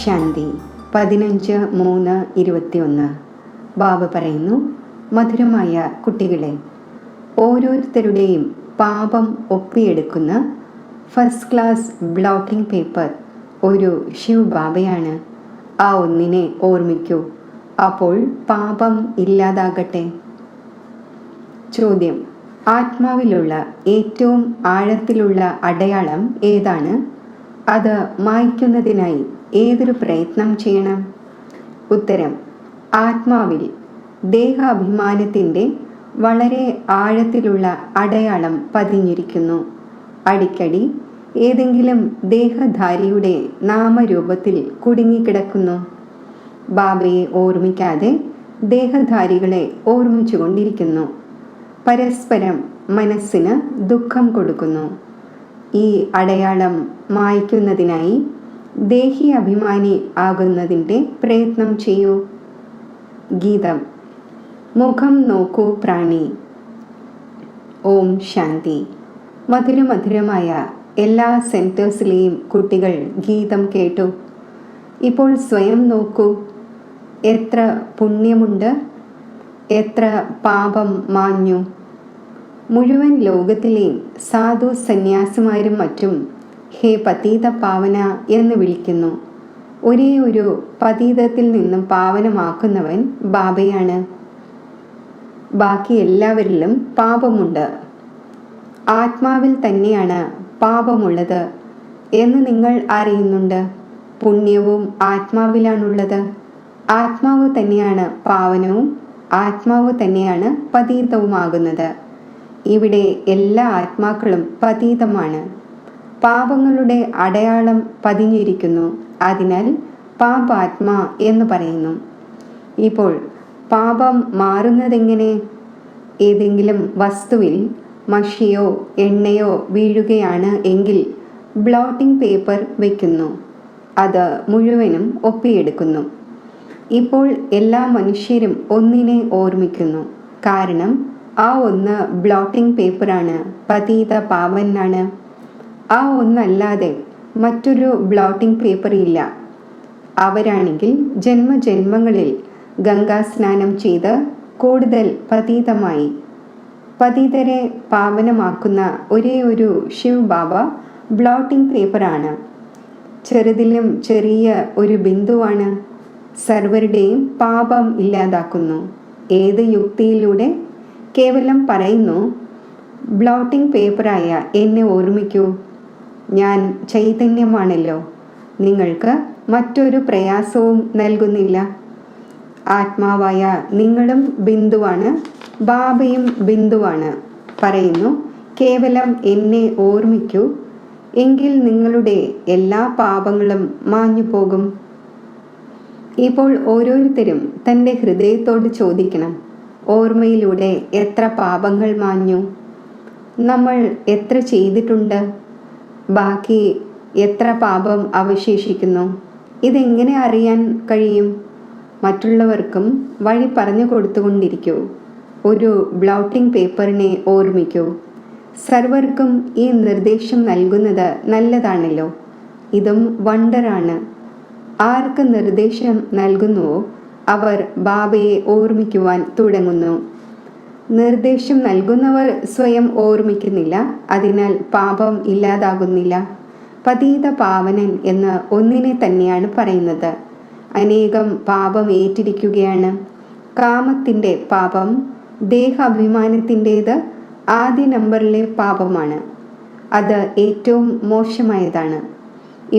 ശാന്തി 15/3/21. ബാബ പറയുന്നു, മധുരമായ കുട്ടികളെ, ഓരോരുത്തരുടെയും പാപം ഒപ്പിയെടുക്കുന്ന ഫസ്റ്റ് ക്ലാസ് ബ്ലോട്ടിംഗ് പേപ്പർ ഒരു ശിവ് ബാബയാണ്. ആ ഒന്നിനെ ഓർമ്മിക്കൂ, അപ്പോൾ പാപം ഇല്ലാതാകട്ടെ. ചോദ്യം: ആത്മാവിലുള്ള ഏറ്റവും ആഴത്തിലുള്ള അടയാളം ഏതാണ്? അത് മായ്ക്കുന്നതിനായി ഏതൊരു പ്രയത്നം ചെയ്യണം? ഉത്തരം: ആത്മാവിൽ ദേഹാഭിമാനത്തിൻ്റെ വളരെ ആഴത്തിലുള്ള അടയാളം പതിഞ്ഞിരിക്കുന്നു. അടിക്കടി ഏതെങ്കിലും ദേഹധാരിയുടെ നാമരൂപത്തിൽ കുടുങ്ങിക്കിടക്കുന്നു. ബാബയെ ഓർമ്മിക്കാതെ ദേഹധാരികളെ ഓർമ്മിച്ചുകൊണ്ടിരിക്കുന്നു. പരസ്പരം മനസ്സിന് ദുഃഖം കൊടുക്കുന്നു. ഈ അടയാളം മായ്ക്കുന്നതിനായി ദേഹി അഭിമാനി ആകുന്നതിൻ്റെ പ്രയത്നം ചെയ്യൂ. ഗീതം: മുഖം നോക്കൂ പ്രാണി. ഓം ശാന്തി. മധുരമധുരമായ എല്ലാ സെൻറ്റേഴ്സിലെയും കുട്ടികൾ ഗീതം കേട്ടു. ഇപ്പോൾ സ്വയം നോക്കൂ, എത്ര പുണ്യമുണ്ട്, എത്ര പാപം മാഞ്ഞു. മുഴുവൻ ലോകത്തിലെയും സാധു സന്യാസിമാരും മറ്റും ഹേ പതീത പാവന എന്ന് വിളിക്കുന്നു. ഒരേ ഒരു പതീതത്തിൽ നിന്നും പാവനമാക്കുന്നവൻ ബാബയാണ്. ബാക്കി എല്ലാവരിലും പാപമുണ്ട്. ആത്മാവിൽ തന്നെയാണ് പാപമുള്ളത് എന്ന് നിങ്ങൾ അറിയുന്നുണ്ട്. പുണ്യവും ആത്മാവിലാണുള്ളത്. ആത്മാവ് തന്നെയാണ് പാവനവും ആത്മാവ് തന്നെയാണ് പതീതവുമാകുന്നത്. ഇവിടെ എല്ലാ ആത്മാക്കളും പതീതമാണ്. പാപങ്ങളുടെ അടയാളം പതിഞ്ഞിരിക്കുന്നു. അതിനാൽ പാപാത്മാ എന്ന് പറയുന്നു. ഇപ്പോൾ പാപം മാറുന്നതെങ്ങനെ? ഏതെങ്കിലും വസ്തുവിൽ മഷിയോ എണ്ണയോ വീഴുകയാണ് എങ്കിൽ ബ്ലോട്ടിംഗ് പേപ്പർ വയ്ക്കുന്നു. അത് മുഴുവനും ഒപ്പിയെടുക്കുന്നു. ഇപ്പോൾ എല്ലാ മനുഷ്യരും ഒന്നിനെ ഓർമ്മിക്കുന്നു. കാരണം ആ ഒന്ന് ബ്ലോട്ടിംഗ് പേപ്പറാണ്, പതീത പാവനാണ്. ആ ഒന്നല്ലാതെ മറ്റൊരു ബ്ലോട്ടിംഗ് പേപ്പർ ഇല്ല. അവരാണെങ്കിൽ ജന്മജന്മങ്ങളിൽ ഗംഗാസ്നാനം ചെയ്ത് കൂടുതൽ പതീതമായി. പതീതരെ പാവനമാക്കുന്ന ഒരേ ഒരു ശിവ് ബാബ ബ്ലോട്ടിംഗ് പേപ്പറാണ്. ചെറുതിലും ചെറിയ ഒരു ബിന്ദുവാണ്. സർവരുടെയും പാപം ഇല്ലാതാക്കുന്നു. ഏത് യുക്തിയിലൂടെ? കേവലം പറയുന്നു, ബ്ലോട്ടിംഗ് പേപ്പറായ എന്നെ ഓർമ്മിക്കൂ, ഞാൻ ചൈതന്യമാണല്ലോ, നിങ്ങൾക്ക് മറ്റൊരു പ്രയാസവും നൽകുന്നില്ല. ആത്മാവായ നിങ്ങളും ബിന്ദുവാണ്, ബാബയും ബിന്ദുവാണ്. പറയുന്നു, കേവലം എന്നെ ഓർമ്മിക്കൂ, എങ്കിൽ നിങ്ങളുടെ എല്ലാ പാപങ്ങളും മാഞ്ഞു പോകും. ഇപ്പോൾ ഓരോരുത്തരും തൻ്റെ ഹൃദയത്തോട് ചോദിക്കണം, ഓർമ്മയിലൂടെ എത്ര പാപങ്ങൾ മാഞ്ഞു? നമ്മൾ എത്ര ചെയ്തിട്ടുണ്ട്? ബാക്കി എത്ര പാപം അവശേഷിക്കുന്നു? ഇതെങ്ങനെ അറിയാൻ കഴിയും? മറ്റുള്ളവർക്കും വഴി പറഞ്ഞു കൊടുത്തുകൊണ്ടിരിക്കൂ. ഒരു ബ്ലോട്ടിംഗ് പേപ്പറിനെ ഓർമ്മിക്കൂ. സർവർക്കും ഈ നിർദ്ദേശം നൽകുന്നത് നല്ലതാണല്ലോ. ഇതും വണ്ടറാണ്. ആർക്ക് നിർദ്ദേശം നൽകുന്നുവോ അവർ ബാബയെ ഓർമ്മിക്കുവാൻ തുടങ്ങുന്നു. നിർദ്ദേശം നൽകുന്നവർ സ്വയം ഓർമ്മിക്കുന്നില്ല. അതിനാൽ പാപം ഇല്ലാതാകുന്നില്ല. പതീത പാവനൻ എന്ന് ഒന്നിനെ തന്നെയാണ് പറയുന്നത്. അനേകം പാപം ഏറ്റിരിക്കുകയാണ്. കാമത്തിൻ്റെ പാപം, ദേഹാഭിമാനത്തിൻ്റേത് ആദ്യ നമ്പറിലെ പാപമാണ്. അത് ഏറ്റവും മോശമായതാണ്.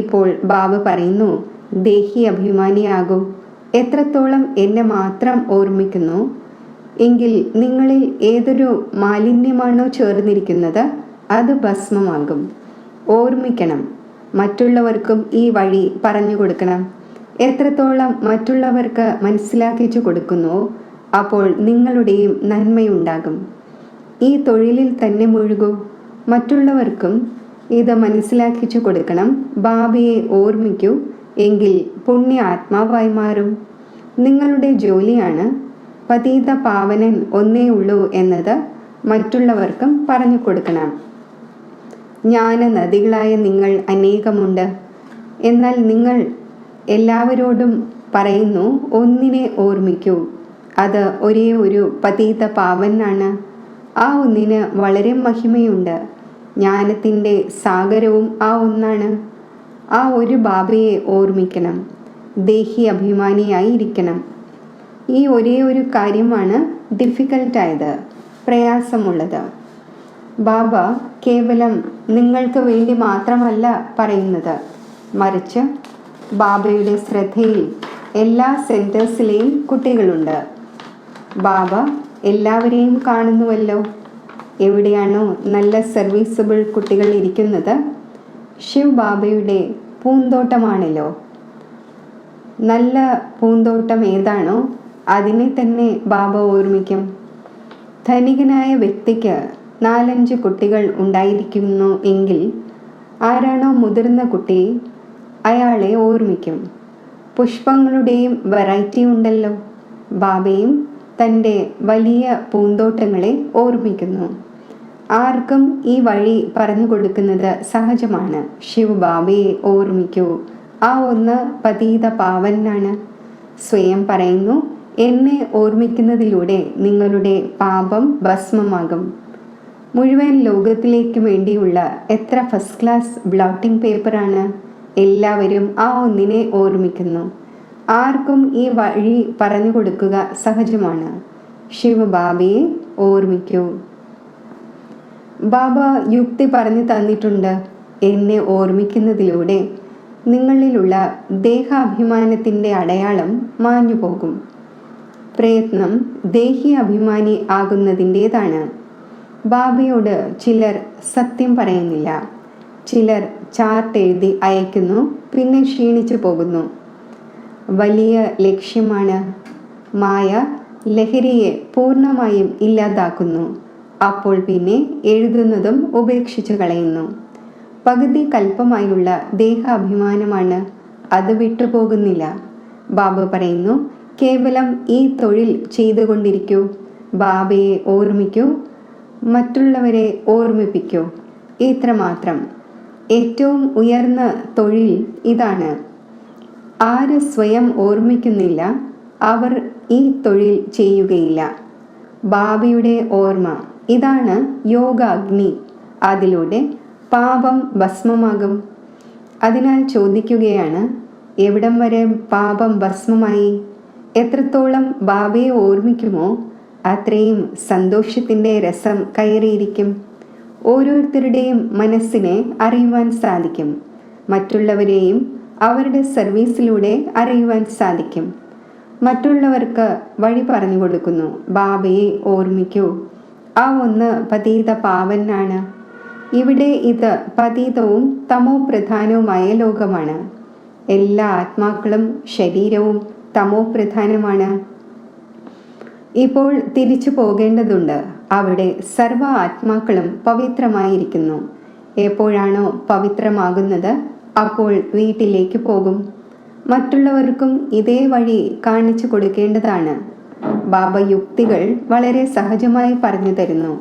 ഇപ്പോൾ ബാബ പറയുന്നു, ദേഹി അഭിമാനിയാകൂ. എത്രത്തോളം എന്നെ മാത്രം ഓർമ്മിക്കുന്നു എങ്കിൽ നിങ്ങളിൽ ഏതൊരു മാലിന്യമാണോ ചേർന്നിരിക്കുന്നത് അത് ഭസ്മമാകും. ഓർമ്മിക്കണം. മറ്റുള്ളവർക്കും ഈ വഴി പറഞ്ഞു കൊടുക്കണം. എത്രത്തോളം മറ്റുള്ളവർക്ക് മനസ്സിലാക്കിച്ചു കൊടുക്കുന്നുവോ അപ്പോൾ നിങ്ങളുടെയും നന്മയുണ്ടാകും. ഈ തൊഴിലിൽ തന്നെ മുഴുകൂ. മറ്റുള്ളവർക്കും ഇത് മനസ്സിലാക്കിച്ചു കൊടുക്കണം. ബാബയെ ഓർമ്മിക്കൂ, എങ്കിൽ പുണ്യ ആത്മാവായി മാറും. നിങ്ങളുടെ ജോലിയാണ് പതീത പാവനൻ ഒന്നേ ഉള്ളൂ എന്നത് മറ്റുള്ളവർക്കും പറഞ്ഞു കൊടുക്കണം. ജ്ഞാന നദികളായ നിങ്ങൾ അനേകമുണ്ട്. എന്നാൽ നിങ്ങൾ എല്ലാവരോടും പറയുന്നു, ഒന്നിനെ ഓർമ്മിക്കൂ. അത് ഒരേ ഒരു പതീത പാവനാണ്. ആ ഒന്നിന് വളരെ മഹിമയുണ്ട്. ജ്ഞാനത്തിൻ്റെ സാഗരവും ആ ഒന്നാണ്. ആ ഒരു ബാബയെ ഓർമ്മിക്കണം. ദേഹി അഭിമാനിയായിരിക്കണം. ഈ ഒരേ ഒരു കാര്യമാണ് ഡിഫിക്കൽട്ടായത്, പ്രയാസമുള്ളത്. ബാബ കേവലം നിങ്ങൾക്ക് വേണ്ടി മാത്രമല്ല പറയുന്നത്, മറിച്ച് ബാബയുടെ ശ്രദ്ധയിൽ എല്ലാ സെൻറ്റേഴ്സിലെയും കുട്ടികളുണ്ട്. ബാബ എല്ലാവരെയും കാണുന്നുവല്ലോ. എവിടെയാണോ നല്ല സർവീസബിൾ കുട്ടികൾ ഇരിക്കുന്നത്, ശിവ് ബാബയുടെ പൂന്തോട്ടമാണല്ലോ. നല്ല പൂന്തോട്ടം ഏതാണോ അതിനെ തന്നെ ബാബ ഓർമ്മിക്കും. ധനികനായ വ്യക്തിക്ക് 4-5 കുട്ടികൾ ഉണ്ടായിരിക്കുന്നു എങ്കിൽ ആരാണോ മുതിർന്ന കുട്ടി അയാളെ ഓർമ്മിക്കും. പുഷ്പങ്ങളുടെയും വെറൈറ്റി ഉണ്ടല്ലോ. ബാബയും തൻ്റെ വലിയ പൂന്തോട്ടങ്ങളെ ഓർമ്മിക്കുന്നു. ആർക്കും ഈ വഴി പറഞ്ഞു കൊടുക്കുന്നത് സഹജമാണ്. ശിവ് ബാബയെ ഓർമ്മിക്കൂ. ആ ഒന്ന് പതീത പാവനാണ്. സ്വയം പറയുന്നു, എന്നെ ഓർമ്മിക്കുന്നതിലൂടെ നിങ്ങളുടെ പാപം ഭസ്മമാകും. മുഴുവൻ ലോകത്തിലേക്ക് വേണ്ടിയുള്ള എത്ര ഫസ്റ്റ് ക്ലാസ് ബ്ലോട്ടിംഗ് പേപ്പറാണ്. എല്ലാവരും ആ ഒന്നിനെ ഓർമ്മിക്കുന്നു. ആർക്കും ഈ വഴി പറഞ്ഞു കൊടുക്കുക സഹജമാണ്. ശിവ ബാബയെ ഓർമ്മിക്കൂ. ബാബ യുക്തി പറഞ്ഞു തന്നിട്ടുണ്ട്. എന്നെ ഓർമ്മിക്കുന്നതിലൂടെ നിങ്ങളിലുള്ള ദേഹാഭിമാനത്തിൻ്റെ അടയാളം മാഞ്ഞു പോകും. പ്രയത്നം ദേഹി അഭിമാനി ആകുന്നതിൻ്റേതാണ്. ബാബയോട് ചിലർ സത്യം പറയുന്നില്ല. ചിലർ ചാർട്ട് എഴുതി അയക്കുന്നു, പിന്നെ ക്ഷീണിച്ചു പോകുന്നു. വലിയ ലക്ഷ്യമാണ്. മായ ലഹരിയെ പൂർണ്ണമായും ഇല്ലാതാക്കുന്നു. അപ്പോൾ പിന്നെ എഴുതുന്നതും ഉപേക്ഷിച്ചു കളയുന്നു. പകുതി കൽപ്പമായുള്ള ദേഹാഭിമാനമാണ്. അത് വിട്ടുപോകുന്നില്ല. ബാബ പറയുന്നു, കേവലം ഈ തൊഴിൽ ചെയ്തുകൊണ്ടിരിക്കൂ. ബാബയെ ഓർമ്മിക്കൂ, മറ്റുള്ളവരെ ഓർമ്മിപ്പിക്കൂ. ഇത്രമാത്രം. ഏറ്റവും ഉയർന്ന തൊഴിൽ ഇതാണ്. ആര് സ്വയം ഓർമ്മിക്കുന്നില്ല അവർ ഈ തൊഴിൽ ചെയ്യുകയില്ല. ബാബയുടെ ഓർമ്മ ഇതാണ് യോഗാഗ്നി. അതിലൂടെ പാപം ഭസ്മമാകും. അതിനാൽ ചോദിക്കുകയാണ്, എവിടം വരെ പാപം ഭസ്മമായി? എത്രത്തോളം ബാബയെ ഓർമ്മിക്കുമോ അത്രയും സന്തോഷത്തിൻ്റെ രസം കയറിയിരിക്കും. ഓരോരുത്തരുടെയും മനസ്സിനെ അറിയുവാൻ സാധിക്കും. മറ്റുള്ളവരെയും അവരുടെ സർവീസിലൂടെ അറിയുവാൻ സാധിക്കും. മറ്റുള്ളവർക്ക് വഴി പറഞ്ഞു കൊടുക്കുന്നു. ബാബയെ ഓർമ്മിക്കൂ. ആ ഒന്ന് പതീത പാവനാണ്. ഇവിടെ ഇത് പതീതവും തമോ പ്രധാനവുമായ ലോകമാണ്. എല്ലാ ആത്മാക്കളും ശരീരവും തമോ പ്രധാനമാണ്. ഇപ്പോൾ തിരിച്ചു പോകേണ്ടതുണ്ട്. അവിടെ സർവ്വ ആത്മാക്കളും പവിത്രമായിരിക്കുന്നു. എപ്പോഴാണോ പവിത്രമാകുന്നത് അപ്പോൾ വീട്ടിലേക്ക് പോകും. മറ്റുള്ളവർക്കും ഇതേ വഴി കാണിച്ചു കൊടുക്കേണ്ടതാണ്. ബാബ യുക്തികൾ വളരെ സഹജമായി പറഞ്ഞു തരുന്നു.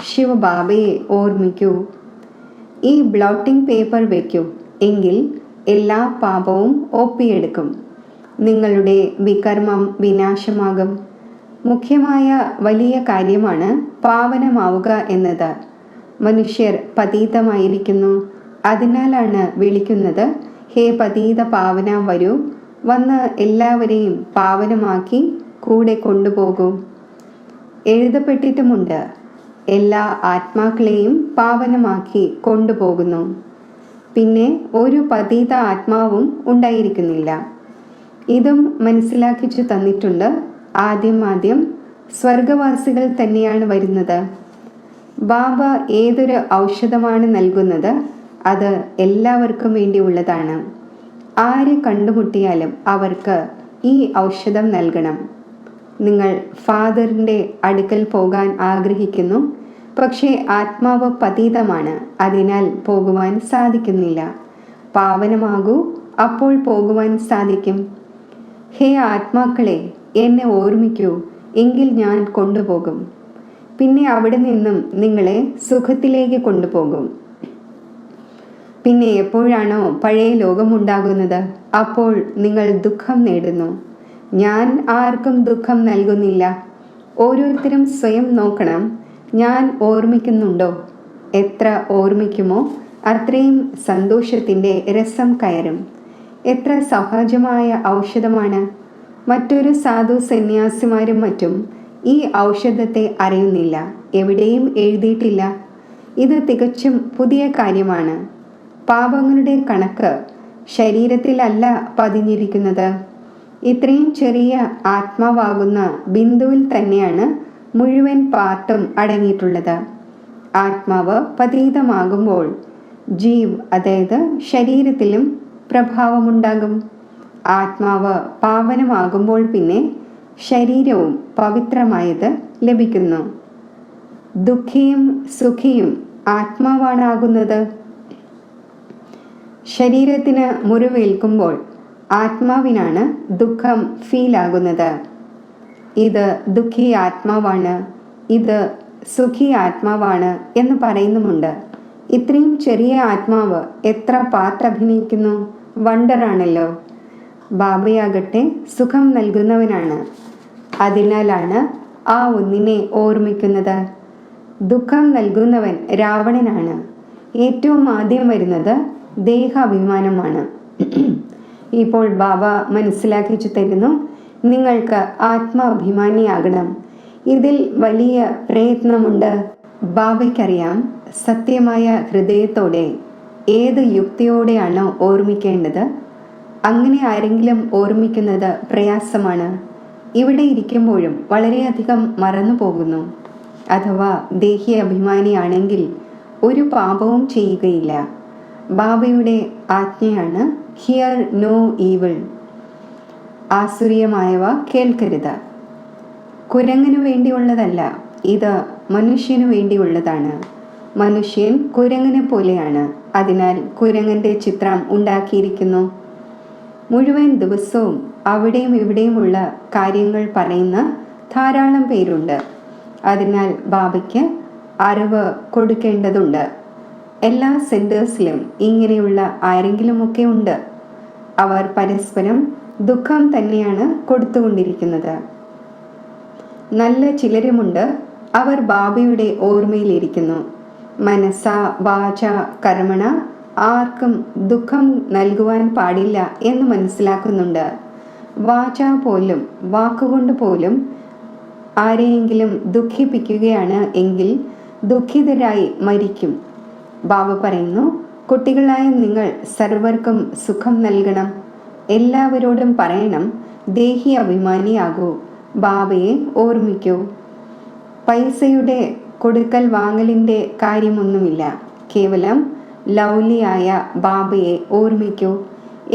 ശിവ ബാബയെ ഓർമ്മിക്കൂ. ഈ ബ്ലോട്ടിംഗ് പേപ്പർ വയ്ക്കൂ. എങ്കിൽ എല്ലാ പാപവും ഒപ്പിയെടുക്കും. നിങ്ങളുടെ വികർമ്മം വിനാശമാകും. മുഖ്യമായ വലിയ കാര്യമാണ് പാവനമാവുക എന്നത്. മനുഷ്യർ പതീതമായിരിക്കുന്നു. അതിനാലാണ് വിളിക്കുന്നത്, ഹേ പതീത പാവന വരൂ, വന്ന് എല്ലാവരെയും പാവനമാക്കി കൂടെ കൊണ്ടുപോകൂ. എഴുതപ്പെട്ടിട്ടുമുണ്ട്, എല്ലാ ആത്മാക്കളെയും പാവനമാക്കി കൊണ്ടുപോകുന്നു. പിന്നെ ഒരു പതീത ആത്മാവും ഉണ്ടായിരിക്കുന്നില്ല. ഇതും മനസ്സിലാക്കിച്ചു തന്നിട്ടുണ്ട്. ആദ്യം സ്വർഗവാസികൾ തന്നെയാണ് വരുന്നത്. ബാബ ഏതൊരു ഔഷധമാണ് നൽകുന്നത് അത് എല്ലാവർക്കും വേണ്ടിയുള്ളതാണ്. ആരെ കണ്ടുമുട്ടിയാലും അവർക്ക് ഈ ഔഷധം നൽകണം. നിങ്ങൾ ഫാദറിൻ്റെ അടുക്കൽ പോകാൻ ആഗ്രഹിക്കുന്നു, പക്ഷേ ആത്മാവ് പതീതമാണ്. അതിനാൽ പോകുവാൻ സാധിക്കുന്നില്ല. പാവനമാകൂ, അപ്പോൾ പോകുവാൻ സാധിക്കും. ഹേ ആത്മാക്കളെ, എന്നെ ഓർമ്മിക്കൂ, എങ്കിൽ ഞാൻ കൊണ്ടുപോകും. പിന്നെ അവിടെ നിന്നും നിങ്ങളെ സുഖത്തിലേക്ക് കൊണ്ടുപോകും. പിന്നെ എപ്പോഴാണോ പഴയ ലോകമുണ്ടാകുന്നത് അപ്പോൾ നിങ്ങൾ ദുഃഖം നേടുന്നു. ഞാൻ ആർക്കും ദുഃഖം നൽകുന്നില്ല. ഓരോരുത്തരും സ്വയം നോക്കണം, ഞാൻ ഓർമ്മിക്കുന്നുണ്ടോ? എത്ര ഓർമ്മിക്കുമോ അത്രയും സന്തോഷത്തിൻ്റെ രസം കയറും. എത്ര സഹജമായ ഔഷധമാണ്! മറ്റൊരു സാധു സന്യാസിമാരും മറ്റും ഈ ഔഷധത്തെ അറിയുന്നില്ല, എവിടെയും എഴുതിയിട്ടില്ല. ഇത് തികച്ചും പുതിയ കാര്യമാണ്. പാപങ്ങളുടെ കണക്ക് ശരീരത്തിലല്ല പതിഞ്ഞിരിക്കുന്നത്. ഇത്രയും ചെറിയ ആത്മാവാകുന്ന ബിന്ദുവിൽ തന്നെയാണ് മുഴുവൻ പാർട്ടും അടങ്ങിയിട്ടുള്ളത്. ആത്മാവ് പതീതമാകുമ്പോൾ ജീവ്, അതായത് ശരീരത്തിലും പ്രഭാവമുണ്ടാകും. ആത്മാവ് പാവനമാകുമ്പോൾ പിന്നെ ശരീരവും പവിത്രമായത് ലഭിക്കുന്നു. ദുഃഖിയും സുഖിയും ആത്മാവാണാകുന്നത്. ശരീരത്തിന് മുറിവേൽക്കുമ്പോൾ ആത്മാവിനാണ് ദുഃഖം ഫീലാകുന്നത്. ഇത് ദുഃഖി ആത്മാവാണ്, ഇത് സുഖി ആത്മാവാണ് എന്ന് പറയുന്നുമുണ്ട്. ഇത്രയും ചെറിയ ആത്മാവ് എത്ര പാർട്ട് അഭിനയിക്കുന്നു! വണ്ടറാണല്ലോ. ബാബയാകട്ടെ സുഖം നൽകുന്നവനാണ്. അതിനാലാണ് ആ ഒന്നിനെ ഓർമ്മിക്കുന്നത്. ദുഃഖം നൽകുന്നവൻ രാവണനാണ്. ഏറ്റവും ആദ്യം വരുന്നത് ദേഹാഭിമാനമാണ്. ഇപ്പോൾ ബാബ മനസ്സിലാക്കിച്ചു തരുന്നു, നിങ്ങൾക്ക് ആത്മാഭിമാനിയാകണം. ഇതിൽ വലിയ പ്രയത്നമുണ്ട്. ബാബയ്ക്കറിയാം സത്യമായ ഹൃദയത്തോടെ ഏത് യുക്തിയോടെയാണോ ഓർമ്മിക്കേണ്ടത്. അങ്ങനെ ആരെങ്കിലും ഓർമ്മിക്കുന്നത് പ്രയാസമാണ്. ഇവിടെ ഇരിക്കുമ്പോഴും വളരെയധികം മറന്നു പോകുന്നു. അഥവാ ദേഹി അഭിമാനിയാണെങ്കിൽ ഒരു പാപവും ചെയ്യുകയില്ല. ബാബയുടെ ആജ്ഞയാണ് ഹിയർ നോ ഈവിൾ. ആസുരീയമായവ കേൾക്കരുത്. കുരങ്ങിനു വേണ്ടിയുള്ളതല്ല, ഇത് മനുഷ്യനു വേണ്ടിയുള്ളതാണ്. മനുഷ്യൻ കുരങ്ങിനെ പോലെയാണ്. അതിനാൽ കുരങ്ങൻ്റെ ചിത്രം ഉണ്ടാക്കിയിരിക്കുന്നു. മുഴുവൻ ദിവസവും അവിടെയും ഇവിടെയുമുള്ള കാര്യങ്ങൾ പറയുന്ന ധാരാളം പേരുണ്ട്. അതിനാൽ ബാബയ്ക്ക് അറിവ് കൊടുക്കേണ്ടതുണ്ട്. എല്ലാ സെൻറ്റേഴ്സിലും ഇങ്ങനെയുള്ള ആരെങ്കിലുമൊക്കെ ഉണ്ട്. അവർ പരസ്പരം ദുഃഖം തന്നെയാണ് കൊടുത്തുകൊണ്ടിരിക്കുന്നത്. നല്ല ചിലരുമുണ്ട്, അവർ ബാബയുടെ ഓർമ്മയിലിരിക്കുന്നു. മനസ്സ വാച കർമ്മണ ആർക്കും ദുഃഖം നൽകുവാൻ പാടില്ല എന്ന് മനസ്സിലാക്കുന്നുണ്ട്. വാച പോലും, വാക്കുകൊണ്ട് പോലും ആരെയെങ്കിലും ദുഃഖിപ്പിക്കുകയാണ് എങ്കിൽ ദുഃഖിതരായി മരിക്കും. ബാബ പറയുന്നു, കുട്ടികളായ നിങ്ങൾ സർവർക്കും സുഖം നൽകണം. എല്ലാവരോടും പറയണം, ദേഹി അഭിമാനിയാകൂ, ബാബയെ ഓർമ്മിക്കൂ. പൈസയുടെ കൊടുക്കൽ വാങ്ങലിൻ്റെ കാര്യമൊന്നുമില്ല. കേവലം ലൗലിയായ ബാബയെ ഓർമ്മിക്കൂ.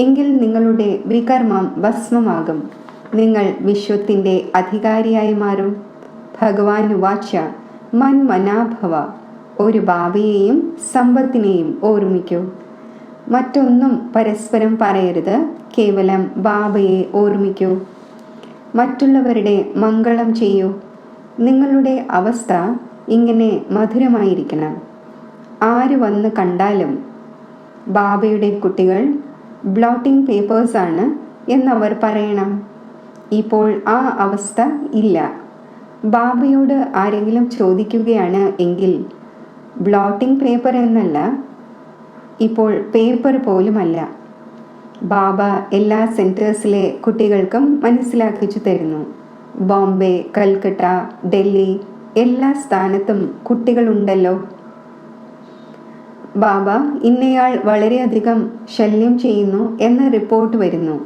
എങ്കിൽ നിങ്ങളുടെ വികർമ്മം ഭസ്മമാകും. നിങ്ങൾ വിശ്വത്തിൻ്റെ അധികാരിയായി മാറും. ഭഗവാൻ വാച്ച മന്മനാഭവ. ഒരു ബാബയെയും സമ്പത്തിനെയും ഓർമ്മിക്കൂ. മറ്റൊന്നും പരസ്പരം പറയരുത്. കേവലം ബാബയെ ഓർമ്മിക്കൂ. മറ്റുള്ളവരുടെ മംഗളം ചെയ്യൂ. നിങ്ങളുടെ അവസ്ഥ ഇങ്ങനെ മധുരമായിരിക്കണം. ആര് വന്ന് കണ്ടാലും ബാബയുടെ കുട്ടികൾ ബ്ലോട്ടിംഗ് പേപ്പേഴ്സാണ് എന്നവർ പറയണം. ഇപ്പോൾ ആ അവസ്ഥ ഇല്ല. ബാബയോട് ആരെങ്കിലും ചോദിക്കുകയാണ് എങ്കിൽ ബ്ലോട്ടിംഗ് പേപ്പർ എന്നല്ല, ഇപ്പോൾ പേപ്പർ പോലുമല്ല. ബാബ എല്ലാ സെൻറ്റേഴ്സിലെ കുട്ടികൾക്കും മനസ്സിലാക്കിച്ചു തരുന്നു. ബോംബെ, കൽക്കട്ട, ഡൽഹി എല്ലാ സ്ഥാനത്തും കുട്ടികളുണ്ടല്ലോ. ബാബ ഇന്നയാൾ വളരെയധികം ശല്യം ചെയ്യുന്നു എന്ന റിപ്പോർട്ട് വരുന്നു.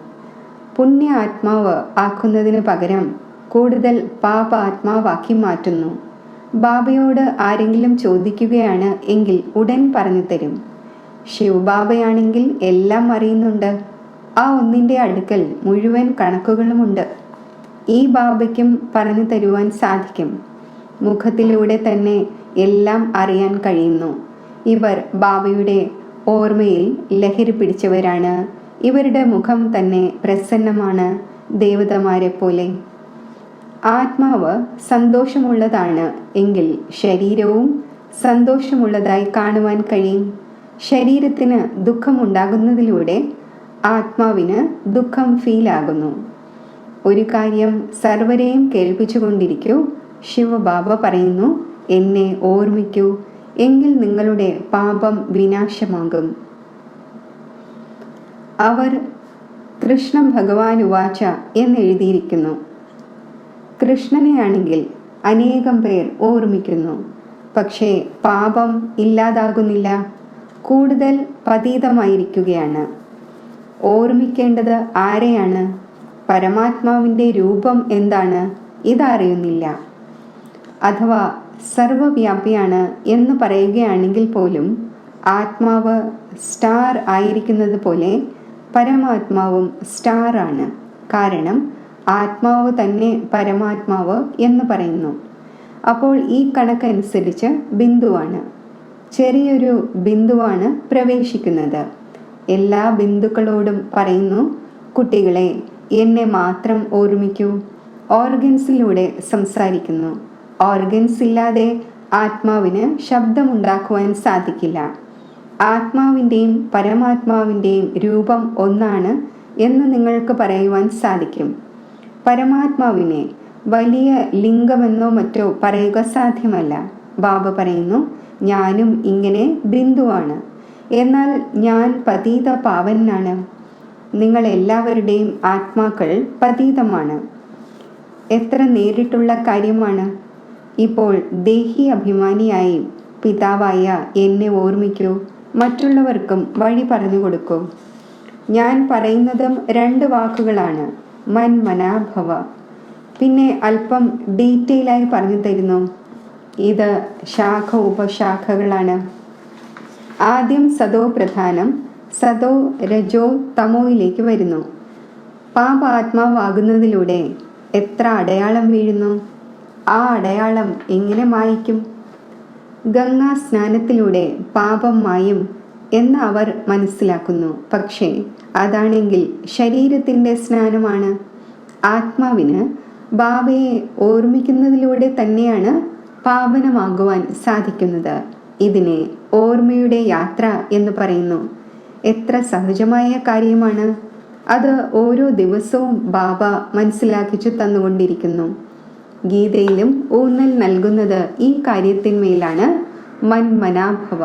പുണ്യ ആത്മാവ് ആക്കുന്നതിന് പകരം കൂടുതൽ പാപ ആത്മാവാക്കി മാറ്റുന്നു. ബാബയോട് ആരെങ്കിലും ചോദിക്കുകയാണ് എങ്കിൽ ഉടൻ പറഞ്ഞു തരും. ശിവബാബയാണെങ്കിൽ എല്ലാം അറിയുന്നുണ്ട്. ആ ഒന്നിൻ്റെ അടുക്കൽ മുഴുവൻ കണക്കുകളുമുണ്ട്. ഈ ബാബയ്ക്കും പറഞ്ഞു തരുവാൻ സാധിക്കും. മുഖത്തിലൂടെ തന്നെ എല്ലാം അറിയാൻ കഴിയുന്നു. ഇവർ ബാബയുടെ ഓർമ്മയിൽ ലഹരി പിടിച്ചവരാണ്. ഇവരുടെ മുഖം തന്നെ പ്രസന്നമാണ്, ദേവതമാരെ പോലെ. ആത്മാവ് സന്തോഷമുള്ളതാണ് എങ്കിൽ ശരീരവും സന്തോഷമുള്ളതായി കാണുവാൻ കഴിയും. ശരീരത്തിന് ദുഃഖമുണ്ടാകുന്നതിലൂടെ ആത്മാവിന് ദുഃഖം ഫീലാകുന്നു. ഒരു കാര്യം സർവരെയും കേൾപ്പിച്ചുകൊണ്ടിരിക്കൂ. ശിവബാബ പറയുന്നു, എന്നെ ഓർമ്മിക്കൂ, എങ്കിൽ നിങ്ങളുടെ പാപം വിനാശമാകും. അവർ കൃഷ്ണ ഭഗവാൻ ഉവാച എന്നെഴുതിയിരിക്കുന്നു. കൃഷ്ണനെയാണെങ്കിൽ അനേകം പേർ ഓർമ്മിക്കുന്നു, പക്ഷേ പാപം ഇല്ലാതാകുന്നില്ല, കൂടുതൽ പതീതമായിരിക്കുകയാണ്. ഓർമ്മിക്കേണ്ടത് ആരെയാണ്? പരമാത്മാവിൻ്റെ രൂപം എന്താണ്? ഇതറിയുന്നില്ല. അഥവാ സർവവ്യാപിയാണ് എന്ന് പറയുകയാണെങ്കിൽ പോലും ആത്മാവ് സ്റ്റാർ ആയിരിക്കുന്നത് പോലെ പരമാത്മാവും സ്റ്റാർ ആണ്. കാരണം ആത്മാവ് തന്നെ പരമാത്മാവ് എന്ന് പറയുന്നു. അപ്പോൾ ഈ കണക്കനുസരിച്ച് ബിന്ദുവാണ്, ചെറിയൊരു ബിന്ദുവാണ് പ്രവേശിക്കുന്നത്. എല്ലാ ബിന്ദുക്കളോടും പറയുന്നു, കുട്ടികളെ എന്നെ മാത്രം ഓർമ്മിക്കൂ. ഓർഗൻസിലൂടെ സംസാരിക്കുന്നു. ഓർഗൻസ് ഇല്ലാതെ ആത്മാവിന് ശബ്ദമുണ്ടാക്കുവാൻ സാധിക്കില്ല. ആത്മാവിൻ്റെയും പരമാത്മാവിൻ്റെയും രൂപം ഒന്നാണ് എന്ന് നിങ്ങൾക്ക് പറയുവാൻ സാധിക്കും. പരമാത്മാവിനെ വലിയ ലിംഗമെന്നോ മറ്റോ പറയുക സാധ്യമല്ല. ബാബ പറയുന്നു, ഞാനും ഇങ്ങനെ ബിന്ദുവാണ്, എന്നാൽ ഞാൻ പതീത പാവനാണ്. നിങ്ങൾ എല്ലാവരുടെയും ആത്മാക്കൾ പതീതമാണ്. എത്ര നേരിട്ടുള്ള കാര്യമാണ്. ഇപ്പോൾ ദേഹി അഭിമാനിയായി പിതാവായ എന്നെ ഓർമ്മിക്കൂ, മറ്റുള്ളവർക്കും വഴി പറഞ്ഞു കൊടുക്കൂ. ഞാൻ പറയുന്നതും 2 വാക്കുകളാണ്, മന്മനാഭവ. പിന്നെ അല്പം ഡീറ്റെയിലായി പറഞ്ഞു തരുന്നു. ഇത് ശാഖ ഉപശാഖകളാണ്. ആദ്യം സതോ പ്രധാനം, സതോ രജോ തമോയിലേക്ക് വരുന്നു. പാപാത്മാവാകുന്നതിലൂടെ എത്ര അടയാളം വീഴുന്നു. ആ അടയാളം എങ്ങനെ മായ്ക്കും? ഗംഗാ സ്നാനത്തിലൂടെ പാപം മായും എന്ന് അവർ മനസ്സിലാക്കുന്നു. പക്ഷേ അതാണെങ്കിൽ ശരീരത്തിൻ്റെ സ്നാനമാണ്. ആത്മാവിന് ബാബയെ ഓർമ്മിക്കുന്നതിലൂടെ തന്നെയാണ് പാവനമാകുവാൻ സാധിക്കുന്നത്. ഇതിനെ ഓർമ്മയുടെ യാത്ര എന്ന് പറയുന്നു. എത്ര സഹജമായ കാര്യമാണ്. അത് ഓരോ ദിവസവും ബാബ മനസ്സിലാക്കിച്ചു തന്നുകൊണ്ടിരിക്കുന്നു. ഗീതയിലും ഊന്നൽ നൽകുന്നത് ഈ കാര്യത്തിന്മേലാണ്. മന്മനാഭവ.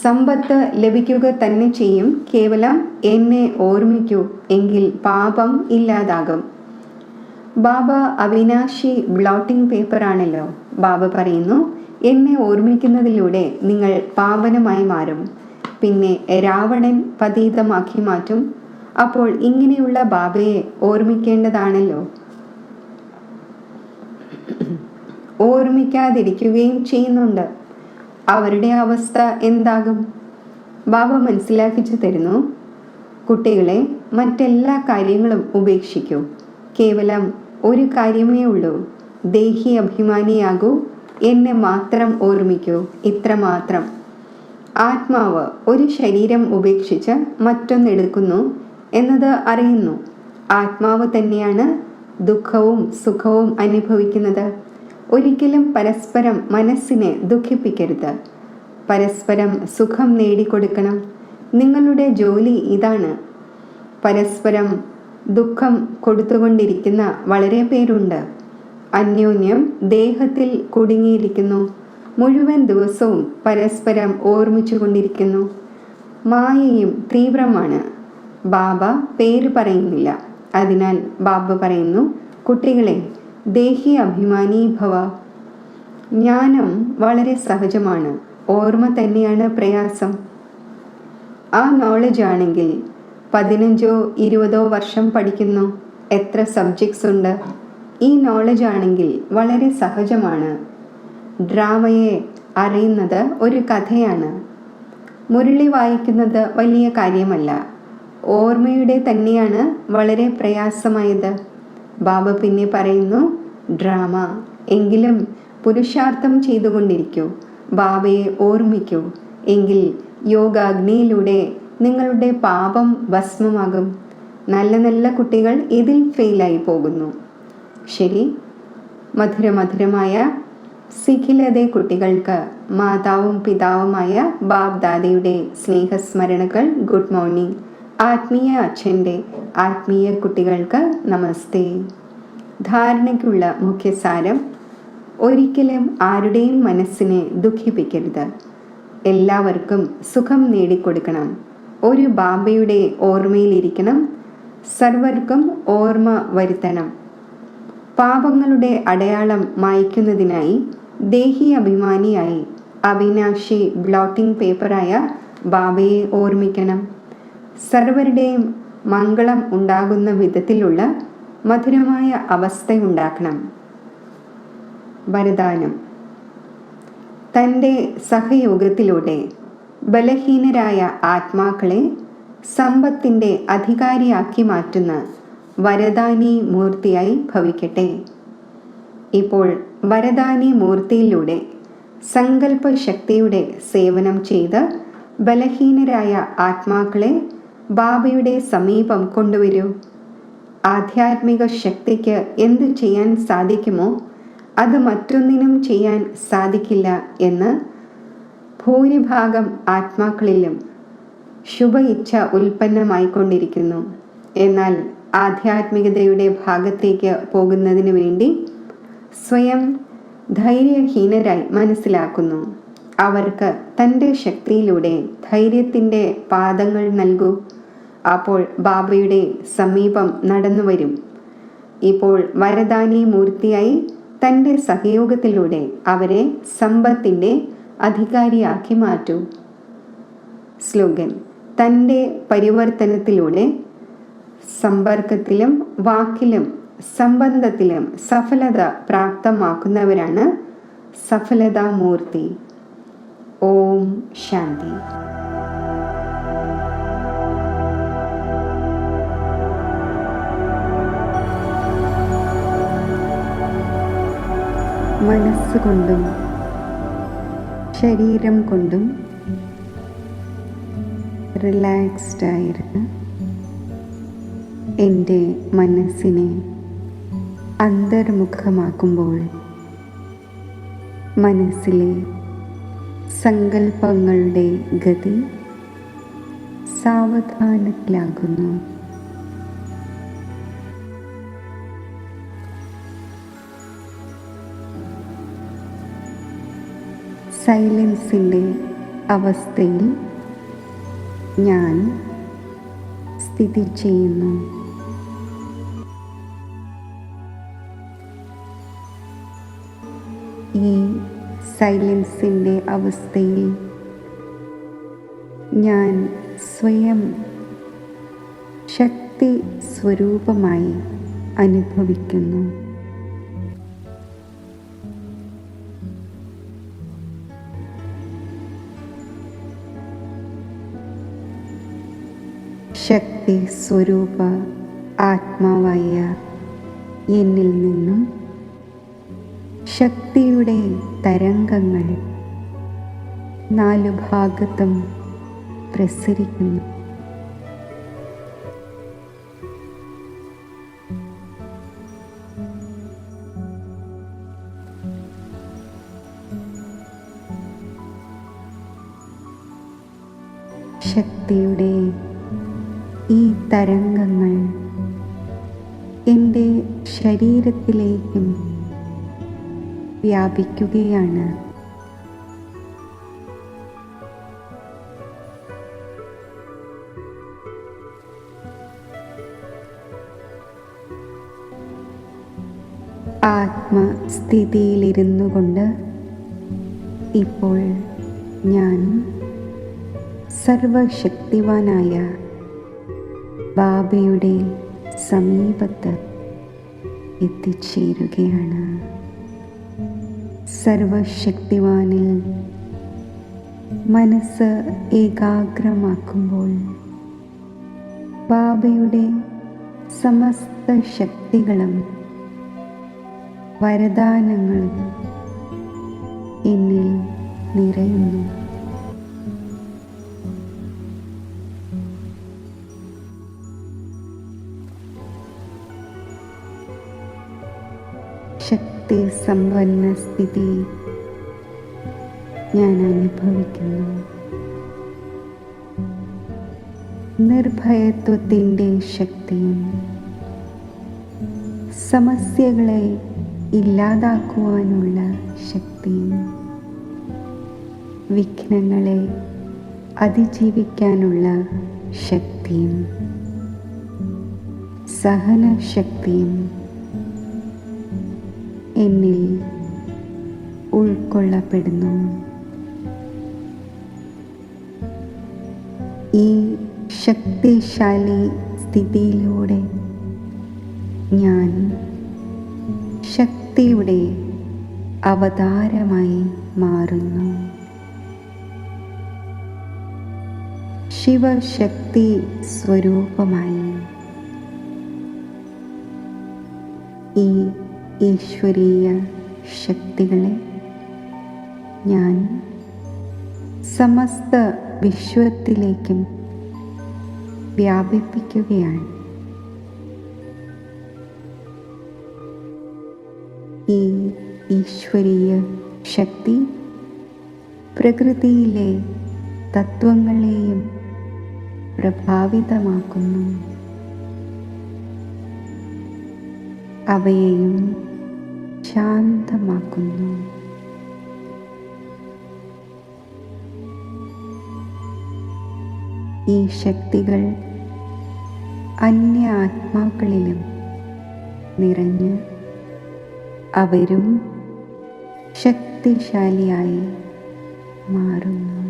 സമ്പത്ത് ലഭിക്കുക തന്നെ ചെയ്യും, കേവലം എന്നെ ഓർമ്മിക്കൂ, എങ്കിൽ പാപം ഇല്ലാതാകും. ബാബ അവിനാശി ബ്ലോട്ടിംഗ് പേപ്പറാണല്ലോ. ബാബ പറയുന്നു, എന്നെ ഓർമ്മിക്കുന്നതിലൂടെ നിങ്ങൾ പാവനമായി മാറും. പിന്നെ രാവണൻ പതീതമാക്കി മാറ്റും. അപ്പോൾ ഇങ്ങനെയുള്ള ബാബയെ ഓർമ്മിക്കേണ്ടതാണല്ലോ. ഓർമ്മിക്കാതിരിക്കുകയും ചെയ്യുന്നുണ്ട്. അവരുടെ അവസ്ഥ എന്താകും? ബാബ മനസ്സിലാക്കിച്ചു തരുന്നു, കുട്ടികളെ മറ്റെല്ലാ കാര്യങ്ങളും ഉപേക്ഷിക്കൂ. കേവലം ഒരു കാര്യമേ ഉള്ളൂ, ദേഹി അഭിമാനിയാകൂ, എന്നെ മാത്രം ഓർമ്മിക്കൂ. ഇത്രമാത്രം. ആത്മാവ് ഒരു ശരീരം ഉപേക്ഷിച്ച് മറ്റൊന്നെടുക്കുന്നു എന്നത് അറിയുന്നു. ആത്മാവ് തന്നെയാണ് ദുഃഖവും സുഖവും അനുഭവിക്കുന്നത്. ഒരിക്കലും പരസ്പരം മനസ്സിനെ ദുഃഖിപ്പിക്കരുത്. പരസ്പരം സുഖം നേടിക്കൊടുക്കണം. നിങ്ങളുടെ ജോലി ഇതാണ്. പരസ്പരം ദുഃഖം കൊടുത്തുകൊണ്ടിരിക്കുന്ന വളരെ പേരുണ്ട്. അന്യോന്യം ദേഹത്തിൽ കുടുങ്ങിയിരിക്കുന്നു. മുഴുവൻ ദിവസവും പരസ്പരം ഓർമ്മിച്ചു കൊണ്ടിരിക്കുന്നു. മായയും തീവ്രമാണ്. ബാബ പേര് പറയുന്നില്ല. അതിനാൽ ബാബ പറയുന്നു, കുട്ടികളെ ദേഹി അഭിമാനി ഭവ. ജ്ഞാനം വളരെ സഹജമാണ്. ഓർമ്മ തന്നെയാണ് പ്രയാസം. ആ നോളജ് ആണെങ്കിൽ 15-20 വർഷം പഠിക്കുന്നു. എത്ര സബ്ജക്ട്സ് ഉണ്ട്. ഈ നോളജ് ആണെങ്കിൽ വളരെ സഹജമാണ്. ഡ്രാമയെ അറിയുന്നത് ഒരു കഥയാണ്. മുരളി വായിക്കുന്നത് വലിയ കാര്യമല്ല. ഓർമ്മയുടെ തന്നെയാണ് വളരെ പ്രയാസമായത്. ബാബ പിന്നെ പറയുന്നു, ഡ്രാമ എങ്കിലും പുരുഷാർത്ഥം ചെയ്തുകൊണ്ടിരിക്കൂ. ബാബയെ ഓർമ്മിക്കൂ, എങ്കിൽ യോഗാഗ്നിയിലൂടെ നിങ്ങളുടെ പാപം ഭസ്മമാകും. നല്ല നല്ല കുട്ടികൾ ഇതിൽ ഫെയിലായി പോകുന്നു. ശരി, മധുരമധുരമായ സിഖിലതെ കുട്ടികൾക്ക് മാതാവും പിതാവുമായ ബാബ് ദാദയുടെ സ്നേഹസ്മരണകൾ. Good morning. ആത്മീയ അച്ഛൻ്റെ ആത്മീയ കുട്ടികൾക്ക് നമസ്തേ. ധാരണയ്ക്കുള്ള മുഖ്യസാരം: ഒരിക്കലും ആരുടെയും മനസ്സിനെ ദുഃഖിപ്പിക്കരുത്. എല്ലാവർക്കും സുഖം നേടിക്കൊടുക്കണം. ഒരു ബാബയുടെ ഓർമ്മയിലിരിക്കണം. സർവർക്കും ഓർമ്മ വരുത്തണം. പാപങ്ങളുടെ അടയാളം മായ്ക്കുന്നതിനായി ദേഹി അഭിമാനിയായി അവിനാശി ബ്ലോട്ടിംഗ് പേപ്പറായ ബാബയെ ഓർമ്മിക്കണം. സർവരുടെയും മംഗളം ഉണ്ടാകുന്ന വിധത്തിലുള്ള മധുരമായ അവസ്ഥയുണ്ടാക്കണം. വരദാനം: തൻ്റെ സഹയോഗത്തിലൂടെ ബലഹീനരായ ആത്മാക്കളെ സമ്പത്തിൻ്റെ അധികാരിയാക്കി മാറ്റുന്ന വരദാനി മൂർത്തിയായി ഭവിക്കട്ടെ. ഇപ്പോൾ വരദാനി മൂർത്തിയിലൂടെ സങ്കല്പശക്തിയുടെ സേവനം ചെയ്ത് ബലഹീനരായ ആത്മാക്കളെ ബാബയുടെ സമീപം കൊണ്ടുവരൂ. ആധ്യാത്മിക ശക്തിക്ക് എന്തു ചെയ്യാൻ സാധിക്കുമോ അത് മറ്റൊന്നിനും ചെയ്യാൻ സാധിക്കില്ല എന്ന് ഭൂരിഭാഗം ആത്മാക്കളിലും ശുഭ ഇച്ഛ ഉൽപ്പന്നമായിക്കൊണ്ടിരിക്കുന്നു. എന്നാൽ ആധ്യാത്മികതയുടെ ഭാഗത്തേക്ക് പോകുന്നതിന് വേണ്ടി സ്വയം ധൈര്യഹീനരായി മനസ്സിലാക്കുന്നു. അവർക്ക് തൻ്റെ ശക്തിയിലൂടെ ധൈര്യത്തിൻ്റെ പാദങ്ങൾ നൽകൂ. അപ്പോൾ ബാബയുടെ സമീപം നടന്നു വരും. ഇപ്പോൾ വരദാനി മൂർത്തിയായി തൻ്റെ സഹയോഗത്തിലൂടെ അവരെ സമ്പത്തിൻ്റെ അധികാരിയാക്കി മാറ്റൂ. സ്ലോഗൻ: തൻ്റെ പരിവർത്തനത്തിലൂടെ സമ്പർക്കത്തിലും വാക്കിലും സംബന്ധത്തിലും സഫലത പ്രാപ്തമാക്കുന്നവരാണ് സഫലതാമൂർത്തി. ഓം ശാന്തി. മനസ്സുകൊണ്ടും ശരീരം കൊണ്ടും റിലാക്സ്ഡ് ആയിരുന്ന് എൻ്റെ മനസ്സിനെ അന്തർമുഖമാക്കുമ്പോൾ മനസ്സിലെ സങ്കല്പങ്ങളുടെ ഗതി സാവധാനത്തിലാകുന്നു. സൈലൻസിൻ്റെ അവസ്ഥയിൽ ഞാൻ സ്ഥിതി ചെയ്യുന്നു. ഈ സൈലൻസിൻ്റെ അവസ്ഥയിൽ ഞാൻ സ്വയം ശക്തി സ്വരൂപമായി അനുഭവിക്കുന്നു. ശക്തി സ്വരൂപ ആത്മാവായ എന്നിൽ നിന്നും ശക്തിയുടെ തരംഗങ്ങൾ നാലു ഭാഗത്തും പ്രസരിക്കുന്നു. ശക്തിയുടെ ഈ തരംഗങ്ങൾ എൻ്റെ ശരീരത്തിലേക്കും വ്യാപിക്കുകയാണ്. ആത്മസ്ഥിതിയിലിരുന്നു കൊണ്ട് ഇപ്പോൾ ഞാൻ സർവശക്തിവാനായ ബാബയുടെ സമീപത്ത് എത്തിച്ചേരുകയാണ്. സർവശക്തിവാനിൽ മനസ്സ് ഏകാഗ്രമാക്കുമ്പോൾ ബാബയുടെ സമസ്ത ശക്തികളും വരദാനങ്ങളും എന്നിൽ നിറയുന്നു. ശക്തി സമ്പന്ന സ്ഥിതി ഞാൻ അനുഭവിക്കുന്നു. നിർഭയത്വത്തിൻ്റെ ശക്തിയും സമസ്യകളെ ഇല്ലാതാക്കുവാനുള്ള ശക്തിയും വിഘ്നങ്ങളെ അതിജീവിക്കാനുള്ള ശക്തിയും സഹനശക്തിയും എന്നിൽ ഉൾക്കൊള്ളപ്പെടുന്നു. ഈ ശക്തിശാലി സ്ഥിതിയിലൂടെ ഞാൻ ശക്തിയുടെ അവതാരമായി മാറുന്നു. ശിവശക്തി സ്വരൂപമായി ഈ ഈശ്വരീയ ശക്തികളെ ഞാൻ സമസ്ത വിശ്വത്തിലേക്കും വ്യാപിപ്പിക്കുകയാണ്. ഈ ഈശ്വരീയ ശക്തി പ്രകൃതിയിലെ തത്വങ്ങളെയും പ്രഭാവിതമാക്കുന്നു. അവയെയും ശാന്തമാക്കുന്നു. ഈ ശക്തികൾ അന്യ ആത്മാക്കളിലും നിറഞ്ഞ് അവരും ശക്തിശാലിയായി മാറുന്നു.